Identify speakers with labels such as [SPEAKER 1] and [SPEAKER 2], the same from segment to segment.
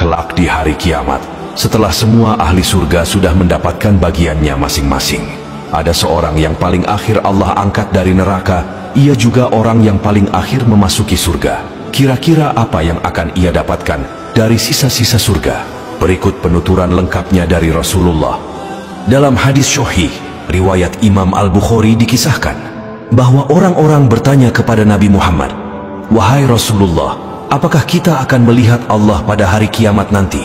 [SPEAKER 1] Kelak di hari kiamat, setelah semua ahli surga sudah mendapatkan bagiannya masing-masing, ada seorang yang paling akhir Allah angkat dari neraka. Ia juga orang yang paling akhir memasuki surga. Kira-kira apa yang akan ia dapatkan dari sisa-sisa surga? Berikut penuturan lengkapnya dari Rasulullah. Dalam hadis sahih riwayat Imam Al-Bukhari dikisahkan bahwa orang-orang bertanya kepada Nabi Muhammad, "Wahai Rasulullah, apakah kita akan melihat Allah pada hari kiamat nanti?"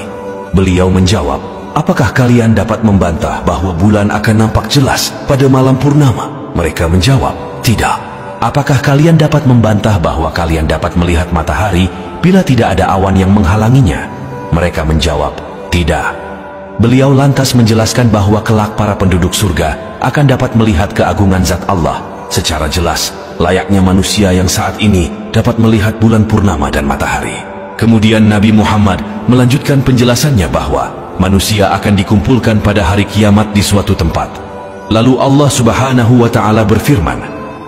[SPEAKER 1] Beliau menjawab, "Apakah kalian dapat membantah bahwa bulan akan nampak jelas pada malam purnama?" Mereka menjawab, "Tidak." "Apakah kalian dapat membantah bahwa kalian dapat melihat matahari bila tidak ada awan yang menghalanginya?" Mereka menjawab, "Tidak." Beliau lantas menjelaskan bahwa kelak para penduduk surga akan dapat melihat keagungan zat Allah secara jelas, layaknya manusia yang saat ini dapat melihat bulan purnama dan matahari. Kemudian Nabi Muhammad melanjutkan penjelasannya bahwa manusia akan dikumpulkan pada hari kiamat di suatu tempat. Lalu Allah Subhanahu wa Ta'ala berfirman,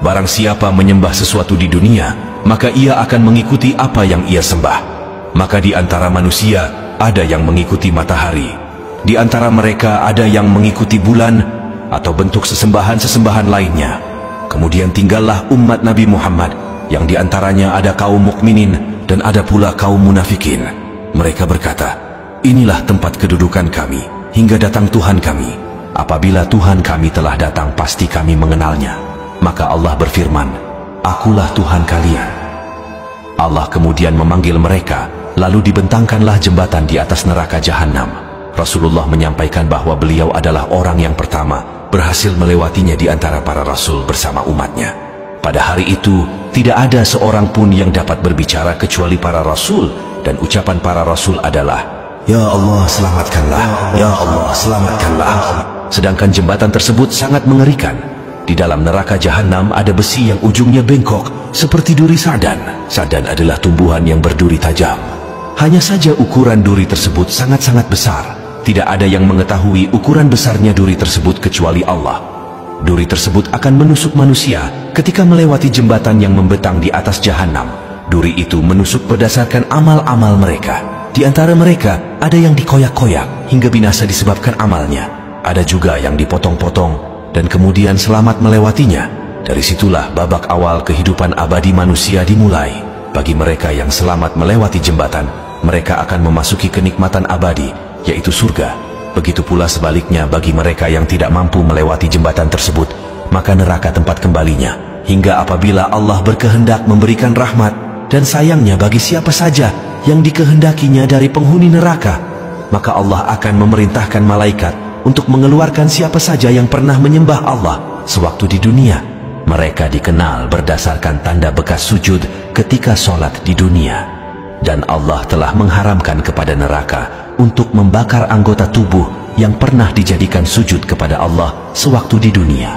[SPEAKER 1] "Barang siapa menyembah sesuatu di dunia, maka ia akan mengikuti apa yang ia sembah. Maka di antara manusia ada yang mengikuti matahari, di antara mereka ada yang mengikuti bulan atau bentuk sesembahan-sesembahan lainnya. Kemudian tinggallah umat Nabi Muhammad yang di antaranya ada kaum mukminin dan ada pula kaum munafikin. Mereka berkata, 'Inilah tempat kedudukan kami hingga datang Tuhan kami. Apabila Tuhan kami telah datang, pasti kami mengenalnya.' Maka Allah berfirman, 'Akulah Tuhan kalian.' Allah kemudian memanggil mereka, lalu dibentangkanlah jembatan di atas neraka Jahannam. Rasulullah menyampaikan bahwa beliau adalah orang yang pertama berhasil melewatinya di antara para rasul bersama umatnya. Pada hari itu, tidak ada seorang pun yang dapat berbicara kecuali para rasul, dan ucapan para rasul adalah, 'Ya Allah, selamatkanlah, ya Allah, selamatkanlah.' Sedangkan jembatan tersebut sangat mengerikan. Di dalam neraka Jahannam ada besi yang ujungnya bengkok seperti duri sardan. Sardan adalah tumbuhan yang berduri tajam. Hanya saja ukuran duri tersebut sangat-sangat besar. Tidak ada yang mengetahui ukuran besarnya duri tersebut kecuali Allah. Duri tersebut akan menusuk manusia ketika melewati jembatan yang membentang di atas Jahannam. Duri itu menusuk berdasarkan amal-amal mereka. Di antara mereka ada yang dikoyak-koyak hingga binasa disebabkan amalnya. Ada juga yang dipotong-potong dan kemudian selamat melewatinya. Dari situlah babak awal kehidupan abadi manusia dimulai. Bagi mereka yang selamat melewati jembatan, mereka akan memasuki kenikmatan abadi, yaitu surga. Begitu pula sebaliknya bagi mereka yang tidak mampu melewati jembatan tersebut, maka neraka tempat kembalinya. Hingga apabila Allah berkehendak memberikan rahmat dan sayangnya bagi siapa saja yang dikehendakinya dari penghuni neraka, maka Allah akan memerintahkan malaikat untuk mengeluarkan siapa saja yang pernah menyembah Allah sewaktu di dunia. Mereka dikenal berdasarkan tanda bekas sujud ketika sholat di dunia. Dan Allah telah mengharamkan kepada neraka untuk membakar anggota tubuh yang pernah dijadikan sujud kepada Allah sewaktu di dunia.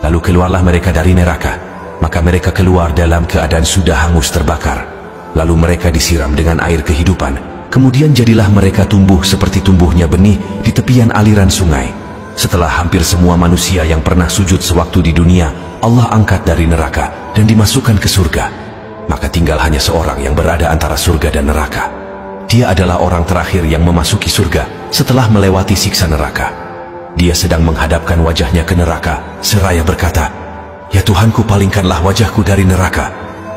[SPEAKER 1] Lalu keluarlah mereka dari neraka, maka mereka keluar dalam keadaan sudah hangus terbakar. Lalu mereka disiram dengan air kehidupan. Kemudian jadilah mereka tumbuh seperti tumbuhnya benih di tepian aliran sungai. Setelah hampir semua manusia yang pernah sujud sewaktu di dunia, Allah angkat dari neraka dan dimasukkan ke surga. Maka tinggal hanya seorang yang berada antara surga dan neraka. Dia adalah orang terakhir yang memasuki surga setelah melewati siksa neraka. Dia sedang menghadapkan wajahnya ke neraka seraya berkata, "Ya Tuhanku, palingkanlah wajahku dari neraka.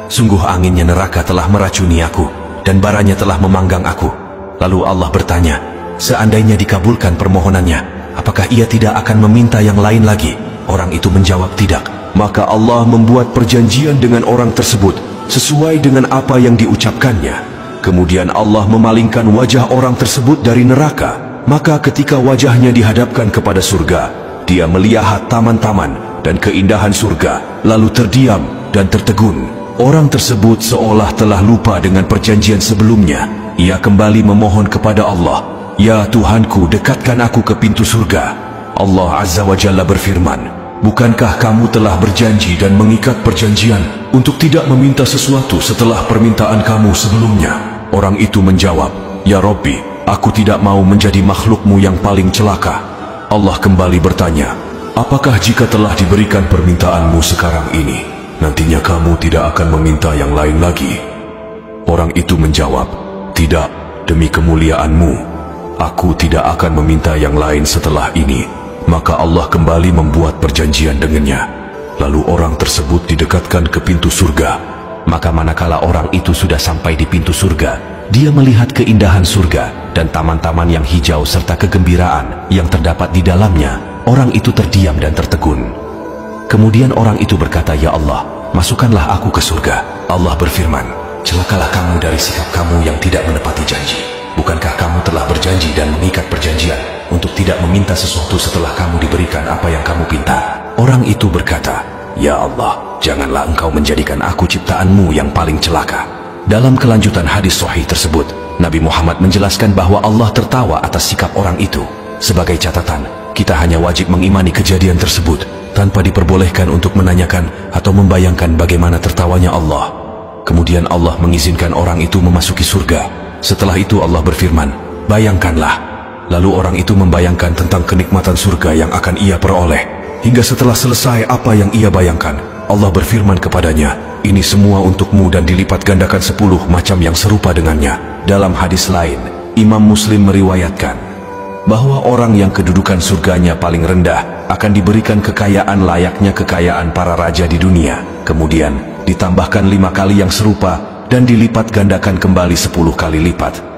[SPEAKER 1] Sungguh anginnya neraka telah meracuni aku, dan baranya telah memanggang aku." Lalu Allah bertanya, seandainya dikabulkan permohonannya, apakah ia tidak akan meminta yang lain lagi? Orang itu menjawab tidak. Maka Allah membuat perjanjian dengan orang tersebut sesuai dengan apa yang diucapkannya. Kemudian Allah memalingkan wajah orang tersebut dari neraka. Maka ketika wajahnya dihadapkan kepada surga, dia melihat taman-taman dan keindahan surga, lalu terdiam dan tertegun. Orang tersebut seolah telah lupa dengan perjanjian sebelumnya. Ia kembali memohon kepada Allah, "Ya Tuhanku, dekatkan aku ke pintu surga." Allah Azza wa Jalla berfirman, "Bukankah kamu telah berjanji dan mengikat perjanjian untuk tidak meminta sesuatu setelah permintaan kamu sebelumnya?" Orang itu menjawab, "Ya Rabbi, aku tidak mau menjadi makhlukmu yang paling celaka." Allah kembali bertanya, "Apakah jika telah diberikan permintaanmu sekarang ini, nantinya kamu tidak akan meminta yang lain lagi?" Orang itu menjawab, "Tidak, demi kemuliaan-Mu, aku tidak akan meminta yang lain setelah ini. Maka Allah kembali membuat perjanjian dengannya. Lalu orang tersebut didekatkan ke pintu surga. Maka manakala orang itu sudah sampai di pintu surga, dia melihat keindahan surga dan taman-taman yang hijau serta kegembiraan yang terdapat di dalamnya. Orang itu terdiam dan tertegun. Kemudian orang itu berkata, "Ya Allah, masukkanlah aku ke surga." Allah berfirman, "Celakalah kamu dari sikap kamu yang tidak menepati janji. Bukankah kamu telah berjanji dan mengikat perjanjian untuk tidak meminta sesuatu setelah kamu diberikan apa yang kamu pinta?" Orang itu berkata, "Ya Allah, janganlah Engkau menjadikan aku ciptaan-Mu yang paling celaka." Dalam kelanjutan hadis sahih tersebut, Nabi Muhammad menjelaskan bahwa Allah tertawa atas sikap orang itu. Sebagai catatan, kita hanya wajib mengimani kejadian tersebut tanpa diperbolehkan untuk menanyakan atau membayangkan bagaimana tertawanya Allah. Kemudian Allah mengizinkan orang itu memasuki surga. Setelah itu Allah berfirman, "Bayangkanlah." Lalu orang itu membayangkan tentang kenikmatan surga yang akan ia peroleh. Hingga setelah selesai apa yang ia bayangkan, Allah berfirman kepadanya, "Ini semua untukmu dan dilipat gandakan 10 macam yang serupa dengannya." Dalam hadis lain, Imam Muslim meriwayatkan bahwa orang yang kedudukan surganya paling rendah akan diberikan kekayaan layaknya kekayaan para raja di dunia. Kemudian ditambahkan 5 kali yang serupa dan dilipat gandakan kembali 10 kali lipat.